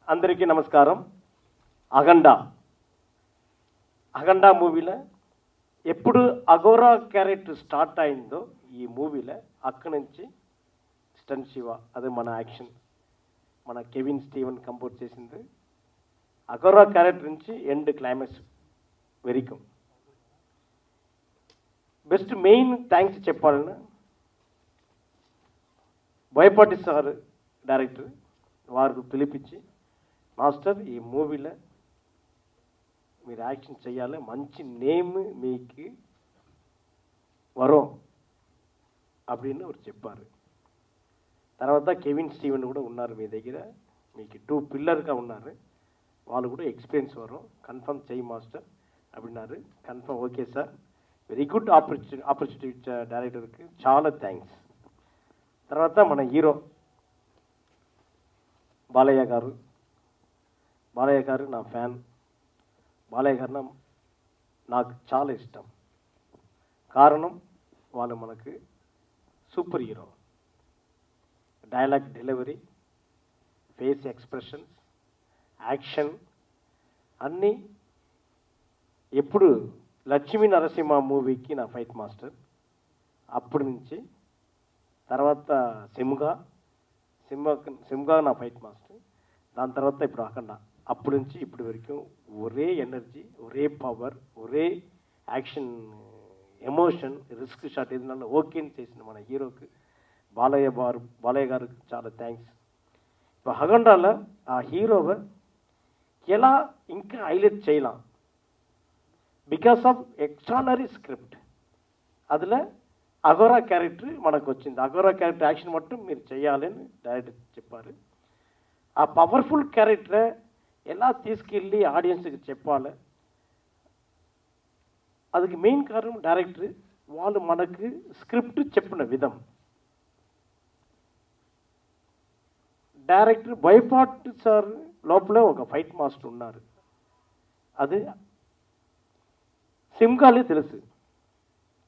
అందరికీ నమస్కారం. అఖండ అఖండ మూవీలో ఎప్పుడు అఘోరా క్యారెక్టర్ స్టార్ట్ అయిందో ఈ మూవీలో అక్కడి నుంచి స్టన్ శివ, అదే మన యాక్షన్, మన కెవిన్ స్టీవెన్ కంపోజ్ చేసింది. అఘోరా క్యారెక్టర్ నుంచి ఎండ్ క్లైమాక్స్ వెరికం. బెస్ట్ మెయిన్ థ్యాంక్స్ చెప్పాలని బోయపాటి సార్ డైరెక్టర్ వారు పిలిపించి, మాస్టర్ ఈ మూవీలో మీరు యాక్షన్ చేయాలి, మంచి నేమ్ మీకు వరం அப்படின்னு அவர் చెప్పారు. తర్వాత కెవిన్ స్టీవెన్ కూడా ఉన్నారు మీ దగ్గర, మీకు 2 పిల్లర్గా ఉన్నారు, వాళ్ళు కూడా ఎక్స్పీరియన్స్ వరం, కన్ఫర్మ్ చేయి మాస్టర్ அப்படிన్నారు. Confirm okay sir, very good opportunity ఇచ్చే డైరెక్టర్కి చాలా థ్యాంక్స్. తర్వాత మన హీరో బాలయ్య గారు. బాలయ్య గారు నా ఫ్యాన్. బాలయ్య గారు నాకు చాలా ఇష్టం. కారణం వాళ్ళు మనకు super hero. Dialogue delivery, face expressions, action అన్నీ. ఎప్పుడు లక్ష్మీ నరసింహ మూవీకి నా ఫైట్ మాస్టర్, అప్పటి నుంచి తర్వాత సింగా నా ఫైట్ మాస్టర్, దాని తర్వాత ఇప్పుడు అఖండ. అప్పటి నుంచి ఇప్పటి వరకు ఒరే ఎనర్జీ, ఒరే పవర్, ఒరే యాక్షన్, ఎమోషన్, రిస్క్ షాట్ ఏదైనా ఓకే చేసిన మన హీరోకి బాలయ్య గారికి చాలా థ్యాంక్స్. இப்போ అఖండాలో ఆ హీరోவை ఎలా ఇంకా హైలైట్ చేయலாம் బికాస్ ఆఫ్ ఎక్స్ట్రానరీ స్క్రిప్ట్. அதில் అఘోరా క్యారెక్టర్ మనకు వచ్చింది. అఘోరా క్యారెక్టర్ యాక్షన్ మట్టు మీరు చేయాలని డైరెక్టర్ చెప్పారు. ఆ పవర్ఫుల్ క్యారెక్టర్ ఎలా తీసుకెళ్ళి ఆడియన్స్కి చెప్పాలి, அதுக்கு మెయిన్ కారణం డైరెక్టర్. వాళ్ళు మనకు స్క్రిప్ట్ చెప్పిన విధం. డైరెక్టర్ బోయపాటి సార్ లోపల ఒక ఫైట్ మాస్టర్ ఉన్నారు, అది సింగాలే తెలుసు.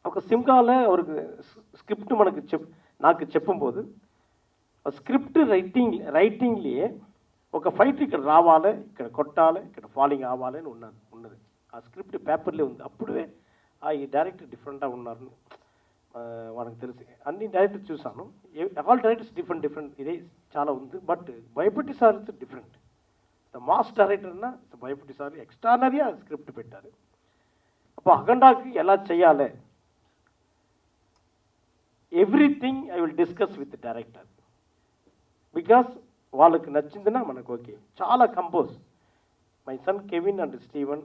ఒక సింగాలో அவருக்கு స్క్రిప్ట్ మనకు నాకు చెప్పుம்போது స్క్రిప్ట్ రైటింగ్లే ఒక ఫైట్ ఇక్కడ రావాలి, ఇక్కడ కొట్టాలి, ఇక్కడ ఫాలింగ్ అవ్వాలి అని ఉన్నది. ఆ స్క్రిప్ట్ పేపర్లే ఉంది. అప్పుడే ఈ డైరెక్టర్ డిఫరెంట్గా ఉన్నారు మనకు తెలిసి. అన్ని డైరెక్టర్ చూసాను, ఆల్ డైరెక్టర్స్ డిఫరెంట్ ఇదే చాలా ఉంది. But Boyapati sir different. The mass డైరెక్టర్నా బోయపాటి సార్ ఎక్స్ట్రానరీగా స్క్రిప్ట్ పెట్టారు. అప్పుడు అఖండాకి ఎలా చేయాలి, everything I will discuss with director. Because వాళ్ళకి నచ్చిందినా మనకు ఓకే. చాలా compose my son Kevin and Steven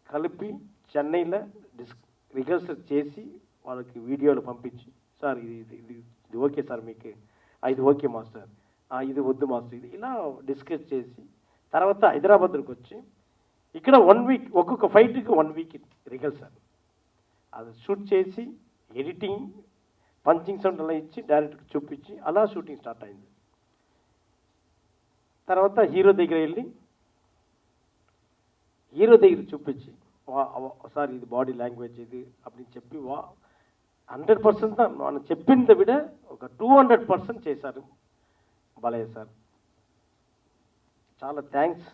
కలిపి చెన్నైలో రిహర్సల్ చేసి వాళ్ళకి వీడియోలు పంపించి, సార్ ఇది ఓకే సార్ మీకు, ఇది ఓకే మాస్టర్, ఇది వద్దు మాస్టర్, ఇది ఇలా డిస్కస్ చేసి తర్వాత హైదరాబాద్కి వచ్చి ఇక్కడ 1 వీక్ ఒక్కొక్క ఫైట్కి 1 వీక్ రిహర్సల్, అది షూట్ చేసి ఎడిటింగ్, పంచింగ్ సౌండ్ అలా ఇచ్చి డైరెక్ట్గా చూపించి అలా షూటింగ్ స్టార్ట్ అయింది. తర్వాత హీరో దగ్గర వెళ్ళి హీరో దగ్గర చూపించి, సార్ ఇది బాడీ లాంగ్వేజ్ ఇది அப்படின்னு చెప్పి 100% మనం చెప్పింది విడ ఒక 200% చేశారు బాలయ్య సార్. చాలా థ్యాంక్స్.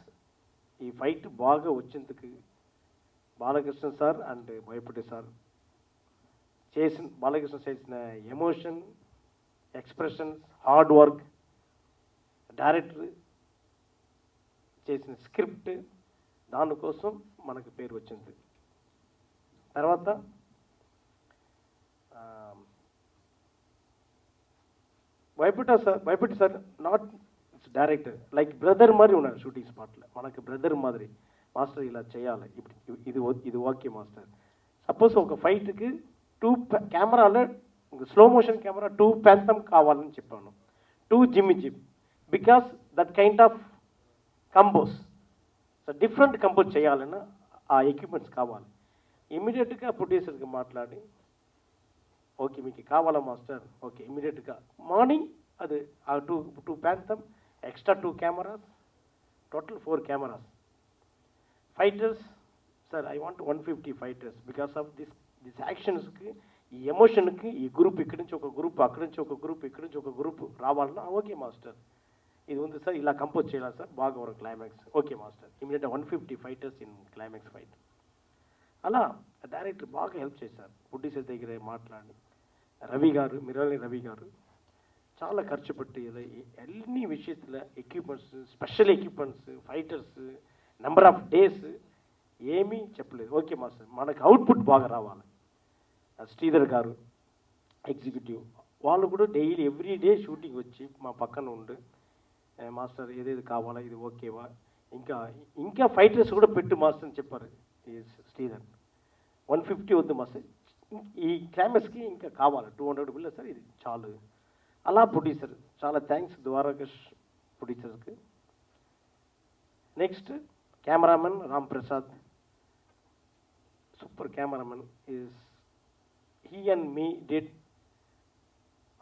ఈ ఫైట్ బాగా వచ్చేందుకు Balakrishna sir and Boyapati sir Balakrishna చేసిన emotion, expressions, hard work, director చేసిన స్క్రిప్ట్, దానికోసం మనకు పేరు వచ్చింది. తర్వాత Boyapati sir not director, like brother மாதிரி ఉన్నారు షూటింగ్ స్పాట్లో. మనకు బ్రదర్ మాదిరి, మాస్టర్ ఇలా చేయాలి, ఇది ఓకే మాస్టర్. సపోజ్ ఒక ఫైట్కి 2 కెమెరాలో స్లో మోషన్ కెమెరా 2 ప్యాంతం కావాలని చెప్పాను, 2 gym because that kind of compose, different compose చేయాలని ఆ ఎక్విప్మెంట్స్ కావాలి. ఇమీడియట్గా ప్రొడ్యూసర్కి మాట్లాడి, ఓకే మీకు కావాలా మాస్టర్, ఓకే ఇమీడియట్గా మార్నింగ్ అది ఆ 2 ప్యాంతం extra 2 cameras, total 4 cameras. Fighters sir I want 150 fighters because of this యాక్షన్స్కి ఈ ఎమోషన్కి ఈ గ్రూప్ ఇక్కడి నుంచి ఒక గ్రూప్, అక్కడి నుంచి ఒక గ్రూప్, ఇక్కడి నుంచి ఒక గ్రూప్ రావాలన్నా ఓకే మాస్టర్ ఇది ఉంది సార్, ఇలా కంపోజ్ చేయాలి సార్, బాగా వరకు క్లైమాక్స్ ఓకే మాస్టర్, ఇమీడియట్గా 150 ఫైటర్స్ ఇన్ క్లైమాక్స్ ఫైట్. అలా డైరెక్టర్ బాగా హెల్ప్ చేశారు. ప్రొడ్యూసర్ దగ్గర మాట్లాడి రవి గారు, మిరాలి రవి గారు చాలా ఖర్చు పెట్టి అన్ని విషయத்தில் equipments, special equipments, fighters, number of days ఏమీ చెప్పలేదు. ఓకే మాస్టర్ మనకు అవుట్పుట్ బాగా రావాలి. శ్రీధర్ గారు ఎగ్జిక్యూటివ్ వాళ్ళు కూడా డైలీ ఎవ్రీ డే షూటింగ్ వచ్చి మా పక్కన ఉండి మాస్టర్ ఏదేది కావాలా, ఇది ఓకేవా, ఇంకా ఇంకా ఫైటర్స్ కూడా పెట్టు మాస్టర్ అని చెప్పారు ఈ శ్రీధర్. 150 వద్దు మాస్టర్, ఈ క్లైమాక్స్కి ఇంకా కావాలి 200 బిల్ సార్, ఇది చాలు. అలా ప్రొడ్యూసర్ చాలా థ్యాంక్స్ ద్వారకాష్ ప్రొడ్యూసర్కి. Next cameraman Ram Prasad, super cameraman is he and me did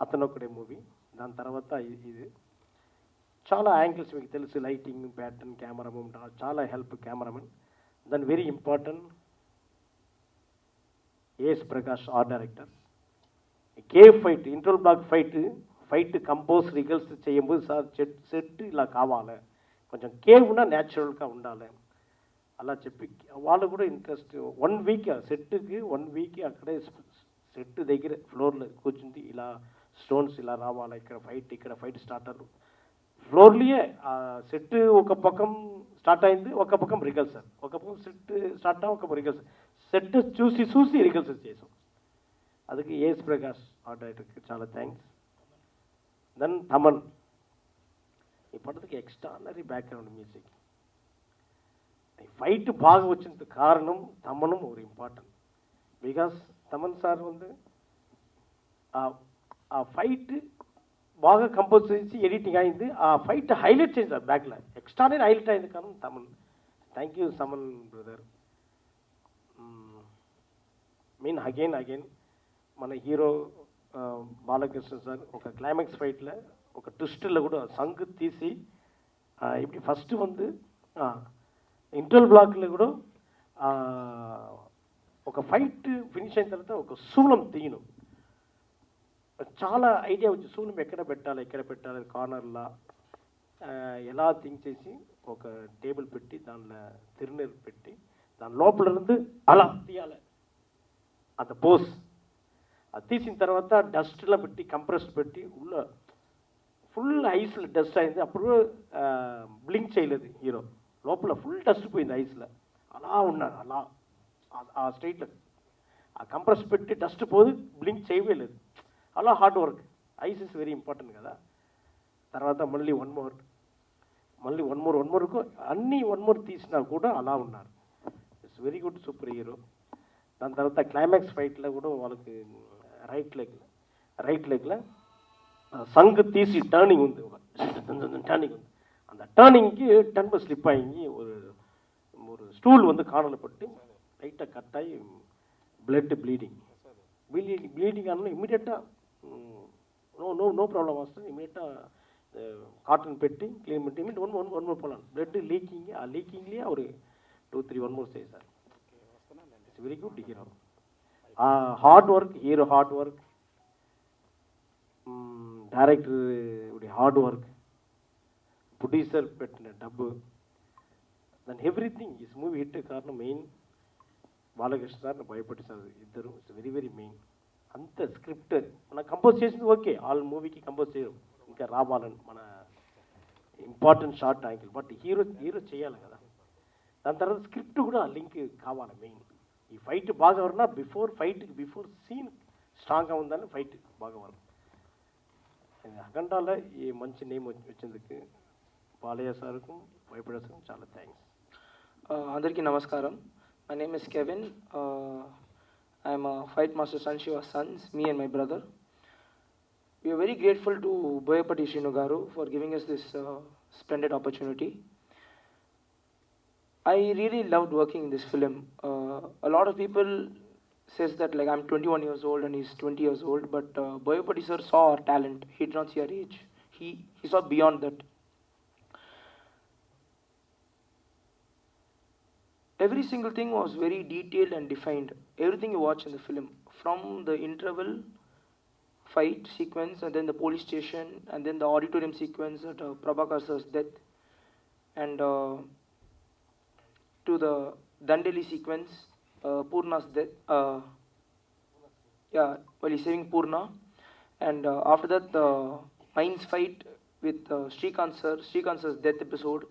Athanokkade movie. దాని తర్వాత ఇది చాలా యాంగిల్స్ మీకు తెలుసు, లైటింగ్ ప్యాటర్న్, కెమెరా మూమెంట్, చాలా హెల్ప్ కెమెరామెన్. దాని very important AS Prakash art director. Cave fight, interval block fight compose rehearsals చేయబోదు సార్, సెట్ ఇలా కావాలి, కొంచెం కేవ్ ఉన్నా న్యాచురల్గా ఉండాలి అలా చెప్పి వాళ్ళు కూడా ఇంట్రెస్ట్. 1 వీక్ సెట్కి 1 వీక్ అక్కడే సెట్ దగ్గర ఫ్లోర్లో కూర్చుంది, ఇలా స్టోన్స్ ఇలా రావాలి, ఇక్కడ ఫైట్ స్టార్టర్ ఫ్లోర్లియే సెట్ ఒక పక్కం స్టార్ట్ అయింది, ఒక పక్కం రిగల్సర్, ఒక పక్కం సెట్ స్టార్ట్ ఒక పక్కం రిగల్సర్, సెట్ చూసి రిగల్సర్ చేసాం. அதுக்கு ఏఎస్ ప్రకాష్ ఆర్ట్ డైరెక్టర్కి చాలా థ్యాంక్స్. దెన్ తమన్, ఈ పడతకి ఎక్స్ట్రానరీ బ్యాక్గ్రౌండ్ మ్యూజిక్, ఫైట్ బాగా వచ్చిన కారణం తమனும் ஒரு ఇంపార్టెంట్. బికాస్ తమన్ సార్ வந்து ఆ ఫైట్ బాగా కంపోజ్ చేసి ఎడిటింగ్ అయింది, ఆ ఫైట్ హైలైట్ చేశారు బ్యాక్లో, ఎక్స్ట్రానరీ హైలైట్ అయింది కారణం Thaman. Thank you Thaman brother. Mean again మన హీరో బాలకృష్ణ సార్ ఒక క్లైమాక్స్ ఫైట్లో ఒక ట్విస్ట్లో కూడా సంగ్ తీసి இப்படி ఫస్ట్ வந்து ఇంటర్వల్ బ్లాక్లో కూడా ఒక ఫైట్ ఫినిష్ అయిన తర్వాత ఒక శూలం తీయను, చాలా ఐడియా వచ్చి శూలం ఎక్కడ పెట్టాలి కార్నర్లా ఎలా థింక్ చేసి ఒక టేబుల్ పెట్టి దానిలో తిరునీరు పెట్టి దాని లోపల ఇருந்து అలా తీయాలి அந்த పోస్. అది తీసిన తర్వాత డస్ట్లో పెట్టి కంప్రెస్ పెట్టి ఉள்ள ఫుల్ ఐస్లో డస్ట్ అయింది, అప్పుడు బ్లింక్ చేయలేదు హీరో, లోపల ఫుల్ డస్ట్ పోయింది ఐస్లో, అలా ఉన్నారు అలా ఆ స్ట్రైట్లో ఆ కంప్రెస్ పెట్టి డస్ట్ పోదు, బ్లింక్ చేయలేదు, అలా hard work. Ice is very important కదా. తర్వాత మళ్ళీ వన్ మోర్ అన్నీ వన్ మోర్ తీసినా కూడా అలా ఉన్నారు. It's very good, super hero. దాని తర్వాత క్లైమాక్స్ ఫైట్లో కూడా వాళ్ళకి రైట్ లెగ్లో సంగ్ తీసి టర్నింగ్ ఉంది, టర్నింగ్ ఉంది, அந்த டேர்னிங்க்கு டன்பு ஸ்லிப் ஆகி ஒரு ஸ்டூல் வந்து காணல பட்டு லைட்டாக கட் ஆகி பிளட் ப்ளீடிங் ஆனால் இமீடியட்டாக நோ ப்ராப்ளம் மாஸ்டர், இமீடியட்டாக காட்டன் பெட்டி க்ளீன் பண்ணி இமீடியட் ஒன் மோர் போகலாம். பிளட் லீக்கிங்கு ఆ లీకింగ్லேயே ஒரு 2-3 1 மோர் చేశారు. It's very good hero. Hard work, hero hard work, director hard work, producer పెట్టిన డబ్బు, దాని ఎవ్రీథింగ్ ఇస్ మూవీ హిట్ కారణం మెయిన్ బాలకృష్ణ సార్, భయపడి సార్ ఇద్దరు. It's very very main. అంత స్క్రిప్ట్ మనం కంపోజ్ చేసింది ఓకే, ఆల్ మూవీకి కంపోజ్ చేయరు, ఇంకా రావాలని మన important short angle, but hero చేయాలి కదా. దాని తర్వాత స్క్రిప్ట్ కూడా లింక్ కావాలి మెయిన్. ఈ ఫైట్ బాగా ఉన్నా బిఫోర్ సీన్ స్ట్రాంగ్గా ఉందని ఫైట్ బాగా వరం. అఖండాలో ఈ మంచి నేమ్ వచ్చినందుకు బాలయ్య సార్కు భయపడే సార్ చాలా థ్యాంక్స్. అందరికీ నమస్కారం. My name is Kevin. I am a fight master son Shiva's sons, me and my brother. We are very grateful to Boyapati Srinu Garu for giving us this splendid opportunity. I really loved working in this film. A lot of people says that like I'm 21 years old and he's 20 years old, but Boyapati sir saw our talent. He did not see our age. He saw beyond that. every single thing was very detailed and defined. Everything you watch in the film, from the interval fight sequence, and then the police station, and then the auditorium sequence at Prabhakar sir's death, and to the Dandeli sequence, Purna's death. Yeah, while he's saving Purna, and after that the mines fight with Srikant sir's death episode,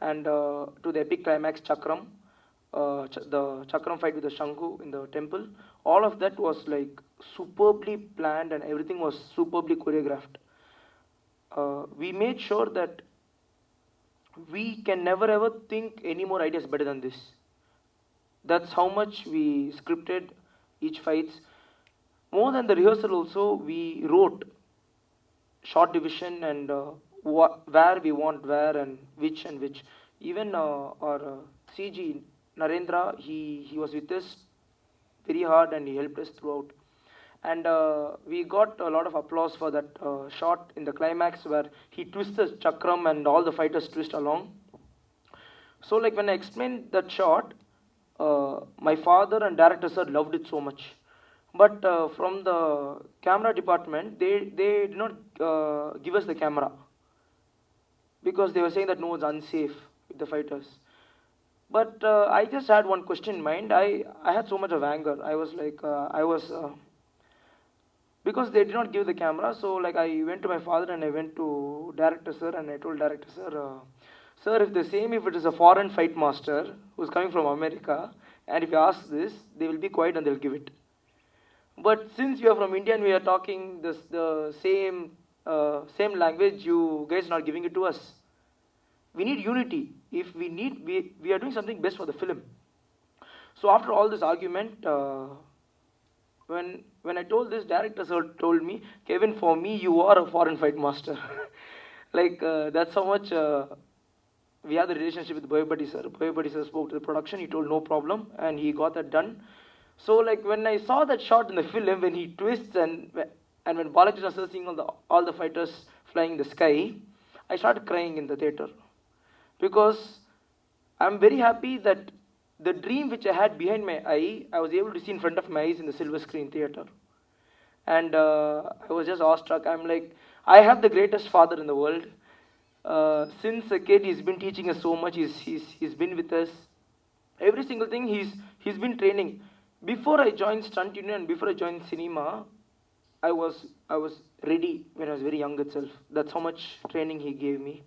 and to the epic climax Chakram, the Chakram fight with the Shanku in the temple. All of that was like superbly planned and everything was superbly choreographed. We made sure that we can never ever think any more ideas better than this. That's how much we scripted each fights. More than the rehearsal also, we wrote short division and where we want where and which and which. Even our CG Narendra, he was with us very hard and he helped us throughout. And we got a lot of applause for that shot in the climax where he twists the chakram and all the fighters twist along. So like when I explained that shot, my father and director sir loved it so much. But from the camera department, they did not give us the camera because they were saying that no, it's unsafe with the fighters. But I just had one question in mind. I had so much of anger. I was like, because they did not give the camera, so like I went to my father and I went to director sir and I told director sir, sir, if they say me if it is a foreign fight master who's coming from America, and if you ask this, they will be quiet and they'll give it. But since you are from India and we are talking the same language, you guys are not giving it to us. We need unity. If we are doing something best for the film. So after all this argument, when I told this, director sir told me, Kevin, for me you are a foreign fight master. Like that's how much we had the relationship with Boyapati sir. Boyapati sir spoke to the production. He told no problem, and he got that done. So like when I saw that shot in the film when he twists and when Balakrishna sir seeing all the fighters flying in the sky, I started crying in the theater because I'm very happy that the dream which I had behind my eye, I was able to see in front of my eyes in the silver screen theater. And I was just awestruck. I'm like, I have the greatest father in the world. Since a kid, he's been teaching us so much. He's been with us. Every single thing he's been training. Before I joined Stunt Union and before I joined cinema, I was ready when I was very young itself. That's how much training he gave me.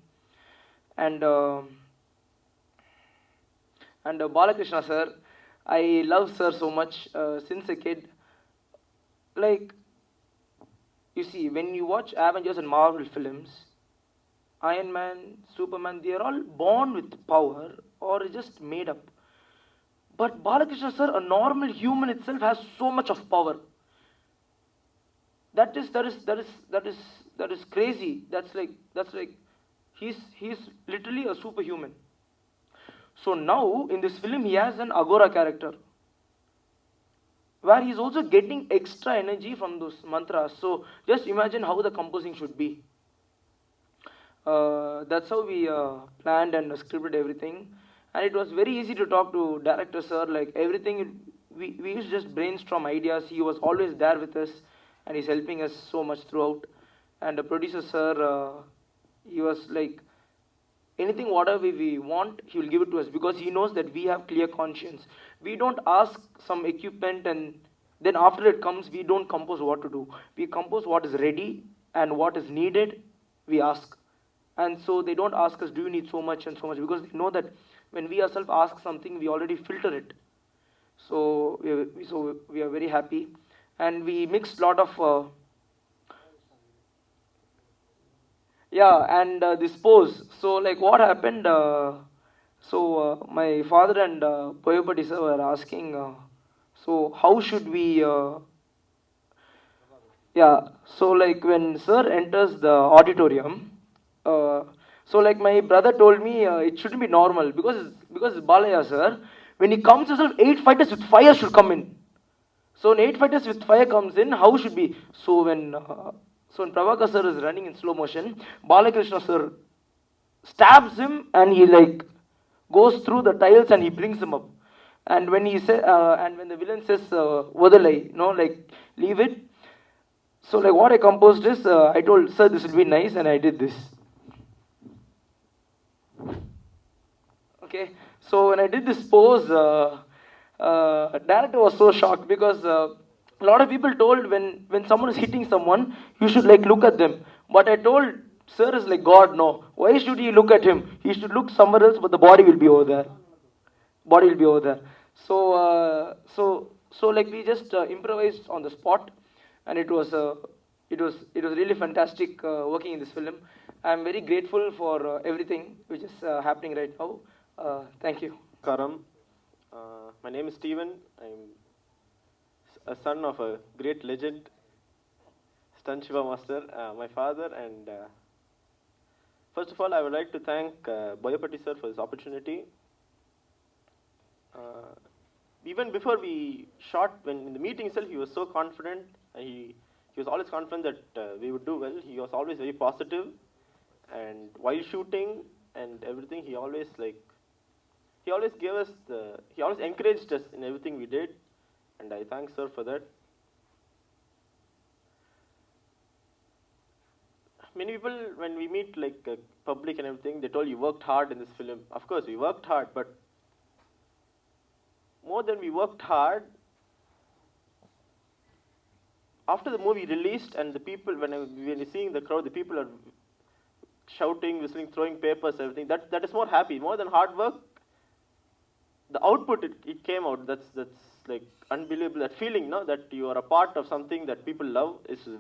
And Balakrishna sir, I love sir so much since a kid. Like, you see, when you watch Avengers and Marvel films, Iron Man, Superman, they are all born with power or just made up. But Balakrishna sir, a normal human itself has so much of power. That is crazy. That's like he's literally a superhuman. So now in this film he has an Agora character where he's also getting extra energy from those mantras. So just imagine how the composing should be. That's how we planned and scripted everything. And it was very easy to talk to director sir. Like everything, we used to just brainstorm ideas. He was always there with us, and he's helping us so much throughout. And the producer sir, he was like, anything whatever we want, he will give it to us because he knows that we have clear conscience. We don't ask some equipment and then after it comes, we don't compose what to do. We compose what is ready and what is needed. We ask. And so they don't ask us, do you need so much and so much? Because they know that when we ourselves ask something, we already filter it. So we are very happy. And we mixed a lot of... and this pose. So like what happened? My father and Boyapati sir were asking, so how should we... so like when sir enters the auditorium, so like my brother told me it shouldn't be normal because it's Balaya sir. When he comes himself, 8 fighters with fire should come in. So when 8 fighters with fire comes in, how should be? So when Prabhakar sir is running in slow motion, Balakrishna sir stabs him and he like goes through the tiles and he brings them up. And when he said, and when the villain says, "Vodalai," like leave it. So like what I composed is, I told sir this will be nice, and I did this. Okay, so when I did this pose, director was so shocked because a lot of people told when someone is hitting someone, you should like look at them. But I told sir is like God, no. Why should he look at him? He should look somewhere else, but the body will be over there. Body will be over there. So like we just improvised on the spot, and it was really fantastic working in this film. I'm very grateful for everything which is happening right now. Thank you. Karam. My name is Steven. I'm a son of a great legend, Stan Shiva Master, my father. And first of all, I would like to thank Boyapati sir for this opportunity. Even before we shot, when in the meeting itself, he was so confident. He was always confident that we would do well. He was always very positive. And while shooting and everything, he always gave us he always encouraged us in everything we did, and I thank sir for that. Many people, when we meet like public and everything, they told you worked hard in this film. Of course, we worked hard, but more than we worked hard, after the movie released and the people, when you're seeing the crowd, the people are shouting, whistling, throwing papers, everything, that is more happy. More than hard work, the output it came out, that's like unbelievable. That feeling, no, that you are a part of something that people love it's a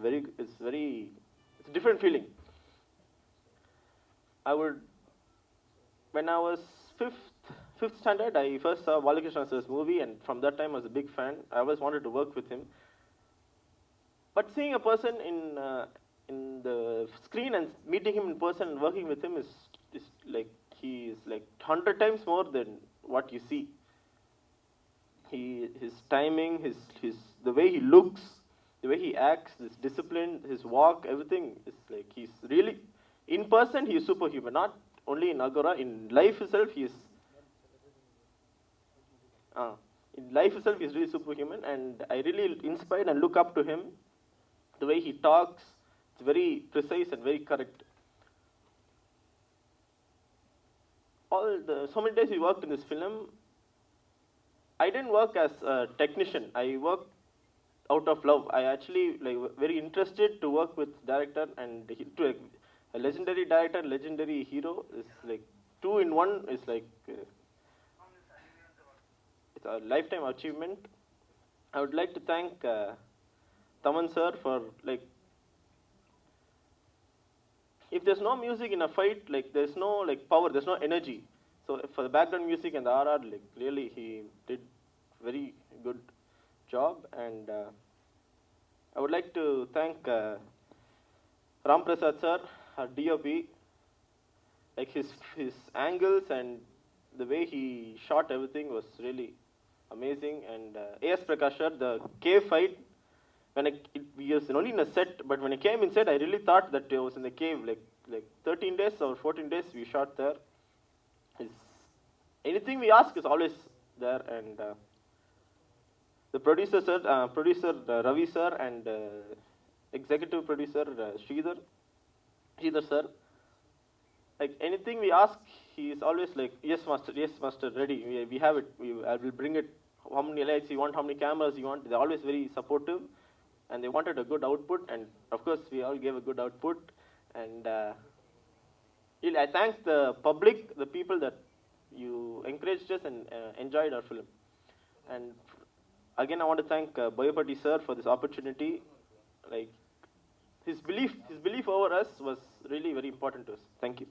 different feeling. When I was fifth standard, I first saw Balakrishna sir's movie, and from that time I was a big fan. I always wanted to work with him. But seeing a person in the screen and meeting him in person and working with him is like, he is like 100 times more than what you see. His timing, the way he looks, the way he acts, his discipline, his walk, everything is like, he's really, in person he is superhuman. Not only in Agora, in life itself he is. In life itself he is really superhuman, and I really inspired and look up to him. The way he talks, it's very precise and very correct. So many days we worked in this film. I didn't work as a technician. I worked out of love. I actually very interested to work with director, and to a legendary director, legendary hero is like two in one. Is like it's a lifetime achievement. I would like to thank Taman sir for if there's no music in a fight, there's no power, there's no energy. So for the background music and the RR, really he did very good job. And I would like to thank Ram Prasad sir, our DOP. His angles and the way he shot everything was really amazing. And A.S. Prakash sir, the cave fight, we was only in a set, but when I came in set, I really thought that I was in the cave. Like 13 days or 14 days we shot there. Anything we ask is always there. And the producer sir, Ravi sir, and executive producer Sridhar sir, anything we ask, he is always like, yes master, ready, we have it, I will bring it. How many lights you want, how many cameras you want. They're always very supportive, and they wanted a good output, and of course we all gave a good output. And I thank the public, the people that you encouraged us and enjoyed our film. And again, I want to thank Boyapati sir for this opportunity. His belief over us was really very important to us. Thank you.